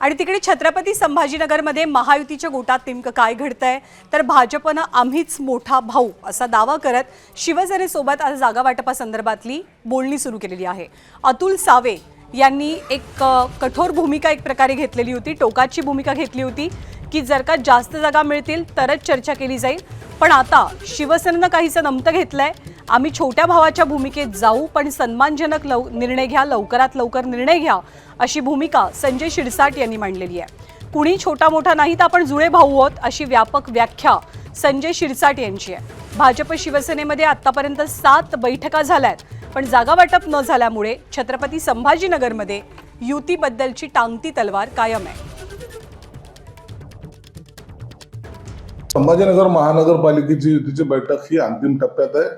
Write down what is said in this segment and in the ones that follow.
आणि तिकडे छत्रपती संभाजीनगरमध्ये महायुतीच्या गोटात नेमकं काय घडतंय तर भाजपनं आम्हीच मोठा भाऊ असा दावा करत शिवसेनेसोबत आज जागा वाटपासंदर्भातली बोलणी सुरू केलेली आहे। अतुल सावे यांनी एक कठोर भूमिका एक प्रकारे घेतलेली होती, टोकाची भूमिका घेतली होती की जर का जास्त जागा मिळतील तरच चर्चा केली जाईल। पण आता शिवसेनेनं काहीसं नमतं घेतलंय, आम्ही छोट्या भावाच्या भूमिकेत जाऊ पण सन्मानजनक निर्णय घ्या, लवकरात लवकर निर्णय घ्या अशी भूमिका संजय शिरसाट यांनी मांडलेली आहे। कुणी छोटा मोठा नाही तर आपण जुळे भाऊ आहोत अशी व्यापक व्याख्या संजय शिरसाट यांची आहे। भाजप शिवसेनेमध्ये आतापर्यंत 7 बैठका झाल्यात, पण जागा वाटप न झाल्यामुळे छत्रपती संभाजीनगरमध्ये युतीबद्दलची टांगती तलवार कायम आहे। संभाजीनगर महानगरपालिकेची युतीची बैठक ही अंतिम टप्प्यात आहे।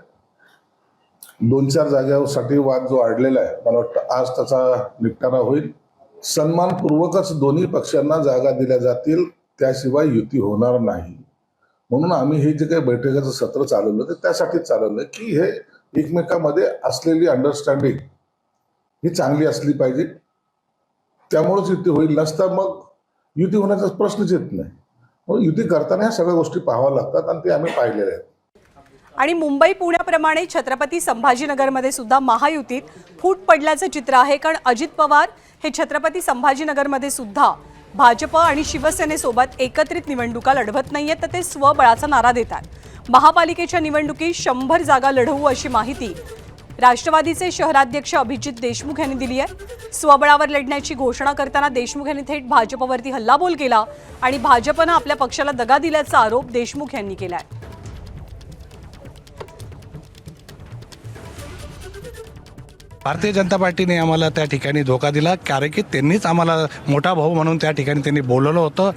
2-4 जागांसाठी वाद जो अडलेला आहे, मला वाटतं आज त्याचा निपटारा होईल। सन्मानपूर्वकच दोन्ही पक्षांना जागा दिल्या जातील, त्याशिवाय युती होणार नाही। म्हणून आम्ही हे जे काही बैठकीचं सत्र चालवलं ते त्यासाठीच चालवलं की हे एकमेकांमध्ये असलेली अंडरस्टँडिंग ही चांगली असली पाहिजे, त्यामुळेच युती होईल। नसता मग युती होण्याचा प्रश्नच येत नाही। मग युती करताना ह्या सगळ्या गोष्टी पाहाव्या लागतात आणि ते आम्ही पाहिलेल्या आहेत। आणि मुंबई पुण्याप्रमाणे छत्रपती संभाजीनगरमध्ये सुद्धा महायुतीत फूट पडल्याचं चित्र आहे, कारण अजित पवार हे छत्रपती संभाजीनगरमध्ये सुद्धा भाजप आणि शिवसेनेसोबत एकत्रित निवडणुका लढवत नाहीयेत, तर ते स्वबळाचा नारा देतात। महापालिकेच्या निवडणुकीत 100 जागा लढवू अशी माहिती राष्ट्रवादीचे शहराध्यक्ष अभिजित देशमुख यांनी दिली आहे। स्वबळावर लढण्याची घोषणा करताना देशमुख यांनी थेट भाजपवरती हल्लाबोल केला आणि भाजपनं आपल्या पक्षाला दगा दिल्याचा आरोप देशमुख यांनी केला आहे। भारतीय जनता पार्टीने आम्हाला त्या ठिकाणी धोका दिला, कारण की त्यांनीच आम्हाला मोठा भाऊ म्हणून त्या ठिकाणी त्यांनी बोलवलं होतं,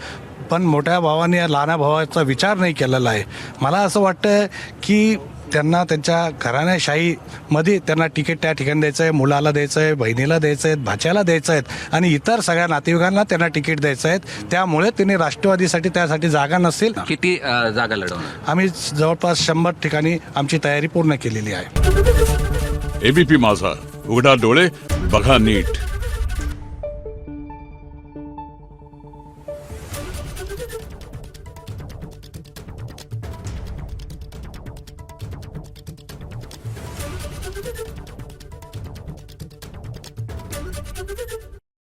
पण मोठ्या भावाने लहान भावाचा विचार नाही केलेला आहे। मला असं वाटतं की त्यांना त्यांच्या घराण्याशाहीमध्ये त्यांना तिकीट त्या ठिकाणी द्यायचं आहे, मुलाला द्यायचं आहे, बहिणीला द्यायचं आहे, भाच्याला द्यायचं आहे आणि इतर सगळ्या नातेवाईकांना त्यांना तिकीट द्यायचं आहे। त्यामुळे त्यांनी राष्ट्रवादीसाठी त्यासाठी जागा नसतील। किती जागा लढवणार? आम्ही जवळपास 100 ठिकाणी आमची तयारी पूर्ण केलेली आहे। एबीपी माझा, उघडा डोळे बघा नीट।